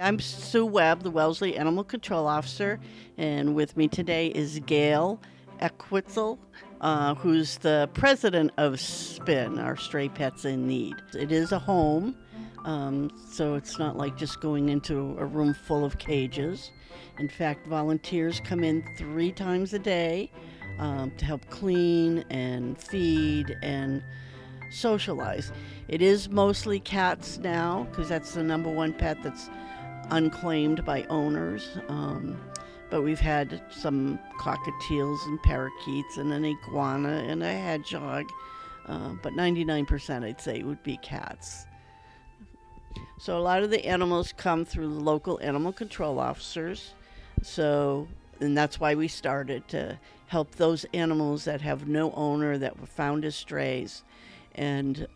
I'm Sue Webb, the Wellesley Animal Control Officer, and with me today is Gail Equitzel, who's the president of SPIN, our Stray Pets in Need. It is a home, so it's not like just going into a room full of cages. In fact, volunteers come in 3 times a day to help clean and feed and socialize. It is mostly cats now because that's the number one pet that's unclaimed by owners. But we've had some cockatiels and parakeets and an iguana and a hedgehog. But 99% I'd say would be cats. So a lot of the animals come through the local animal control officers. And that's why we started to help those animals that have no owner that were found as strays. And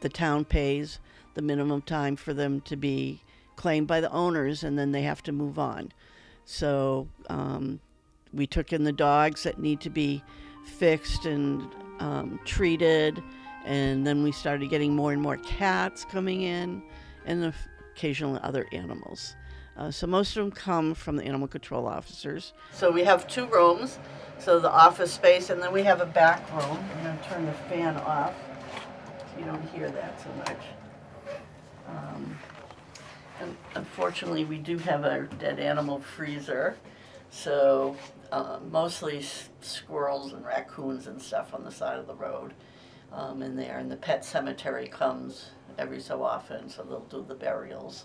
the town pays the minimum time for them to be claimed by the owners, and then they have to move on. So we took in the dogs that need to be fixed and treated, and then we started getting more and more cats coming in, and occasionally other animals. So most of them come from the animal control officers. So we have 2 rooms, so the office space, and then we have a back room. I'm going to turn the fan off so you don't hear that so much. And unfortunately, we do have a dead animal freezer, so mostly squirrels and raccoons and stuff on the side of the road in there. And the pet cemetery comes every so often, so they'll do the burials.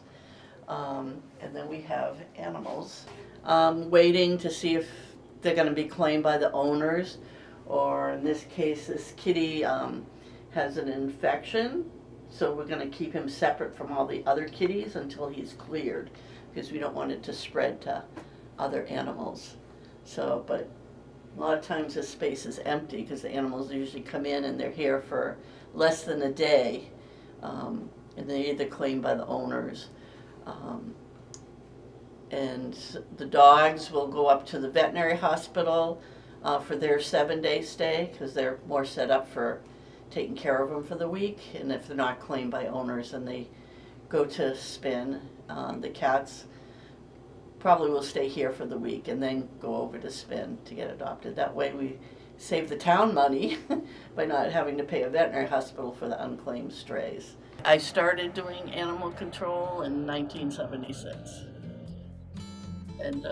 And then we have animals waiting to see if they're going to be claimed by the owners, or in this case, this kitty has an infection. So we're going to keep him separate from all the other kitties until he's cleared, because we don't want it to spread to other animals. So, but a lot of times this space is empty because the animals usually come in and they're here for less than a day, and they're either claimed by the owners. And the dogs will go up to the veterinary hospital for their 7-day stay, because they're more set up for taking care of them for the week. And if they're not claimed by owners, then they go to SPIN. The cats probably will stay here for the week and then go over to SPIN to get adopted. That way we save the town money by not having to pay a veterinary hospital for the unclaimed strays. I started doing animal control in 1976. And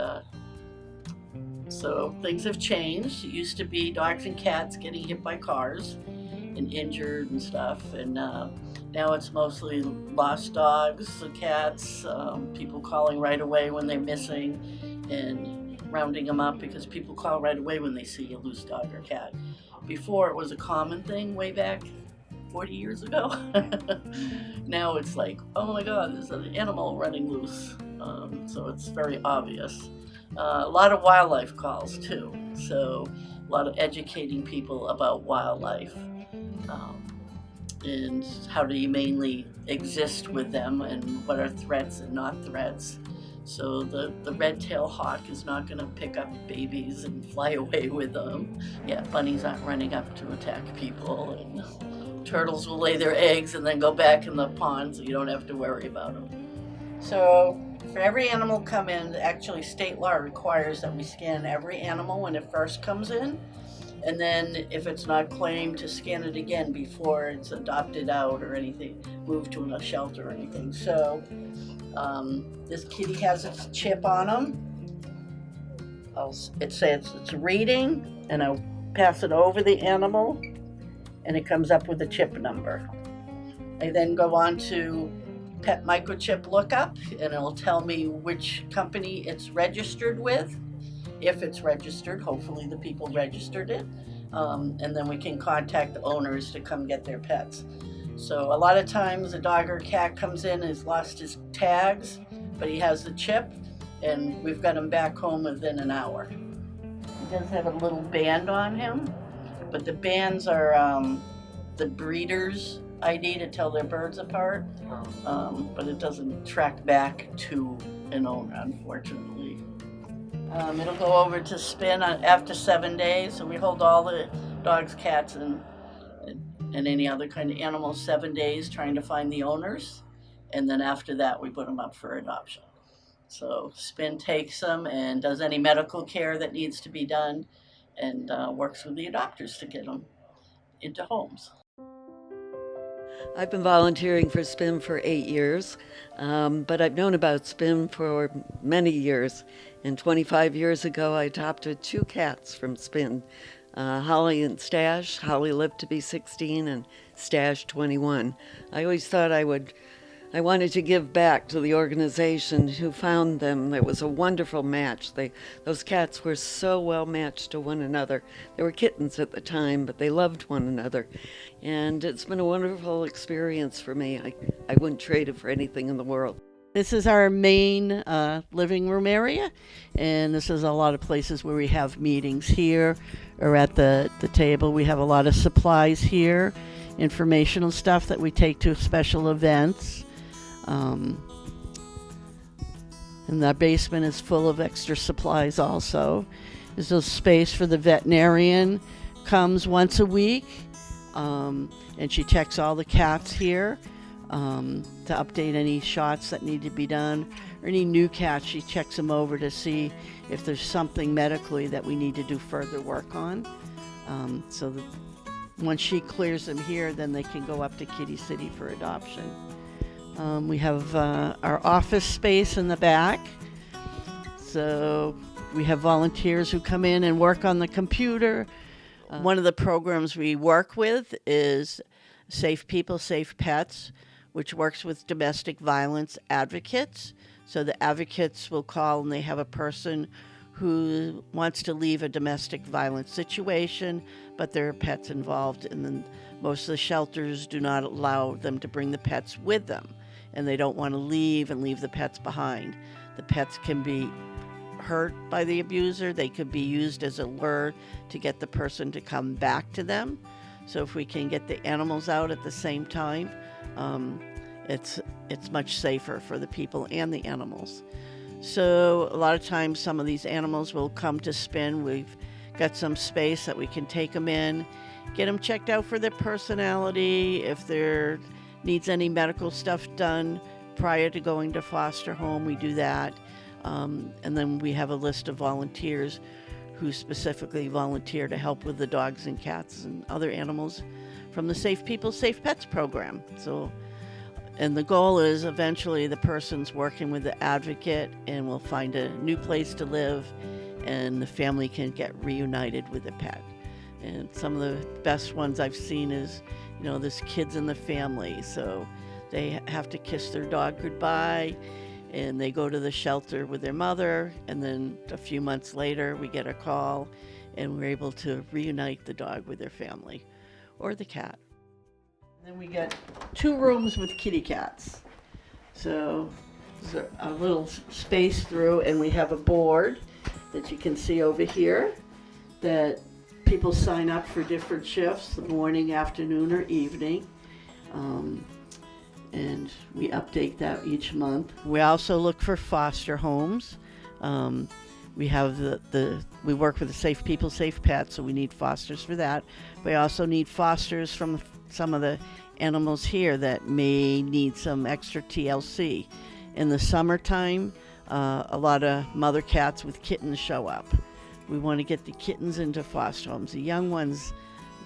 so things have changed. It used to be dogs and cats getting hit by cars and injured and stuff, and now it's mostly lost dogs and cats, people calling right away when they're missing and rounding them up, because people call right away when they see a loose dog or cat. Before it was a common thing way back 40 years ago. Now it's like, oh my god, there's an animal running loose. So it's very obvious. A lot of wildlife calls too, so a lot of educating people about wildlife. And how to humanely exist with them, and what are threats and not threats. So the red-tailed hawk is not going to pick up babies and fly away with them. Yeah, bunnies aren't running up to attack people, and turtles will lay their eggs and then go back in the pond, so you don't have to worry about them. So for every animal come in, actually state law requires that we scan every animal when it first comes in. And then if it's not claimed, to scan it again before it's adopted out or anything, moved to a shelter or anything. So this kitty has its chip on him. It says it's reading, and I'll pass it over the animal, and it comes up with a chip number. I then go on to pet microchip lookup, and it'll tell me which company it's registered with. If it's registered, hopefully the people registered it, and then we can contact the owners to come get their pets. So a lot of times a dog or cat comes in and has lost his tags, but he has the chip, and we've got him back home within an hour. He does have a little band on him, but the bands are the breeder's ID to tell their birds apart, but it doesn't track back to an owner, unfortunately. It'll go over to SPIN after 7 days, so we hold all the dogs, cats, and any other kind of animals 7 days trying to find the owners. and then after that we put them up for adoption. So Spin takes them and does any medical care that needs to be done, and works with the adopters to get them into homes. I've been volunteering for SPIN for 8 years, but I've known about SPIN for many years. And 25 years ago, I adopted 2 cats from SPIN, Holly and Stash. Holly lived to be 16 and Stash 21. I always thought I wanted to give back to the organization who found them. It was a wonderful match. Those cats were so well matched to one another. They were kittens at the time, but they loved one another. And it's been a wonderful experience for me. I wouldn't trade it for anything in the world. This is our main living room area, and this is a lot of places where we have meetings here or at the table. We have a lot of supplies here, informational stuff that we take to special events. And the basement is full of extra supplies also. There's a space for the veterinarian, comes once a week, and she checks all the cats here to update any shots that need to be done, or any new cats. She checks them over to see if there's something medically that we need to do further work on. So that once she clears them here, then they can go up to Kitty City for adoption. We have our office space in the back. So we have volunteers who come in and work on the computer. One of the programs we work with is Safe People, Safe Pets, which works with domestic violence advocates. So the advocates will call and they have a person who wants to leave a domestic violence situation, but there are pets involved, and then most of the shelters do not allow them to bring the pets with them, and they don't want to leave the pets behind. The pets can be hurt by the abuser. They could be used as a lure to get the person to come back to them. So if we can get the animals out at the same time, it's much safer for the people and the animals. So a lot of times some of these animals will come to Spin. We've got some space that we can take them in, get them checked out for their personality, if there needs any medical stuff done prior to going to foster home, we do that. And then we have a list of volunteers who specifically volunteer to help with the dogs and cats and other animals from the Safe People, Safe Pets program. So, and the goal is eventually the person's working with the advocate and will find a new place to live, and the family can get reunited with the pet. And some of the best ones I've seen is, there's kids in the family, so they have to kiss their dog goodbye, and they go to the shelter with their mother, and then a few months later we get a call and we're able to reunite the dog with their family or the cat. And then we get 2 rooms with kitty cats. So there's a little space through, and we have a board that you can see over here that people sign up for different shifts, the morning, afternoon, or evening. And we update that each month. We also look for foster homes. We have we work with the Safe People, Safe Pets, so we need fosters for that. We also need fosters from some of the animals here that may need some extra TLC. In the summertime, a lot of mother cats with kittens show up. We want to get the kittens into foster homes. The young ones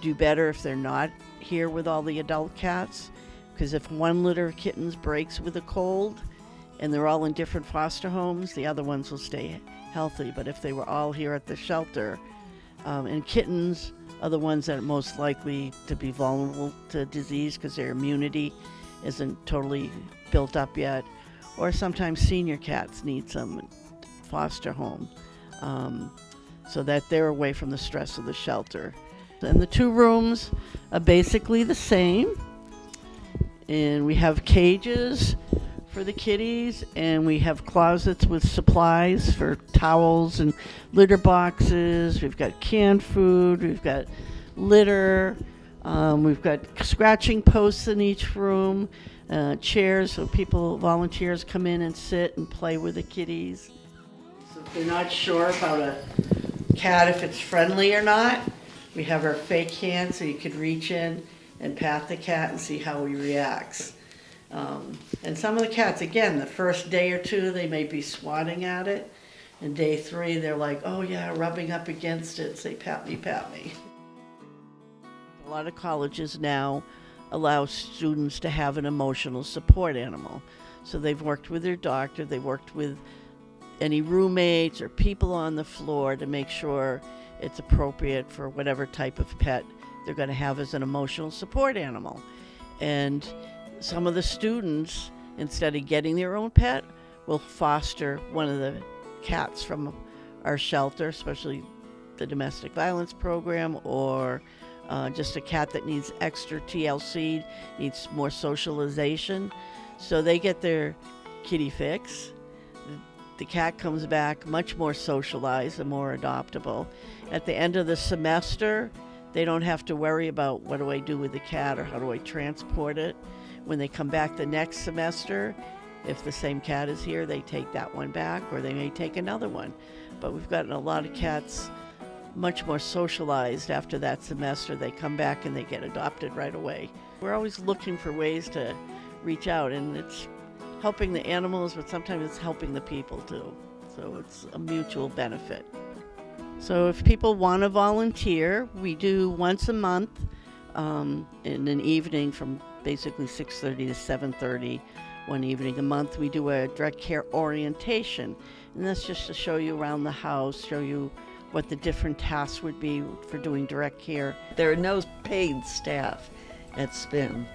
do better if they're not here with all the adult cats, because if one litter of kittens breaks with a cold and they're all in different foster homes, the other ones will stay healthy. But if they were all here at the shelter, and kittens are the ones that are most likely to be vulnerable to disease because their immunity isn't totally built up yet, or sometimes senior cats need some foster home so that they're away from the stress of the shelter. And the 2 rooms are basically the same. And we have cages for the kitties, and we have closets with supplies for towels and litter boxes. We've got canned food, we've got litter, we've got scratching posts in each room, chairs so volunteers come in and sit and play with the kitties. So if they're not sure about a cat, if it's friendly or not, we have our fake hand so you could reach in and pat the cat and see how he reacts. And some of the cats, again, the first day or two, they may be swatting at it. And day 3, they're like, oh yeah, rubbing up against it, say, pat me, pat me. A lot of colleges now allow students to have an emotional support animal. So they've worked with their doctor, they've worked with any roommates or people on the floor to make sure it's appropriate for whatever type of pet they're going to have as an emotional support animal. And some of the students, instead of getting their own pet, will foster one of the cats from our shelter, especially the domestic violence program, or just a cat that needs extra TLC, needs more socialization. So they get their kitty fix. The cat comes back much more socialized and more adoptable. At the end of the semester, they don't have to worry about what do I do with the cat or how do I transport it. When they come back the next semester, if the same cat is here, they take that one back, or they may take another one. But we've gotten a lot of cats much more socialized after that semester. They come back and they get adopted right away. We're always looking for ways to reach out, and it's helping the animals, but sometimes it's helping the people too. So it's a mutual benefit. So if people want to volunteer, we do once a month in an evening from basically 6:30 to 7:30. One evening a month we do a direct care orientation, and that's just to show you around the house, show you what the different tasks would be for doing direct care. There are no paid staff at SPIN.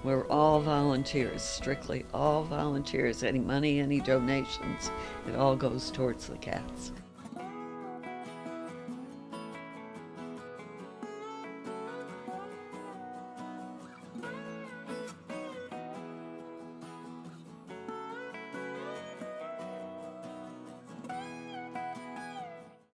We're all volunteers, strictly all volunteers. Any money, any donations, it all goes towards the cats.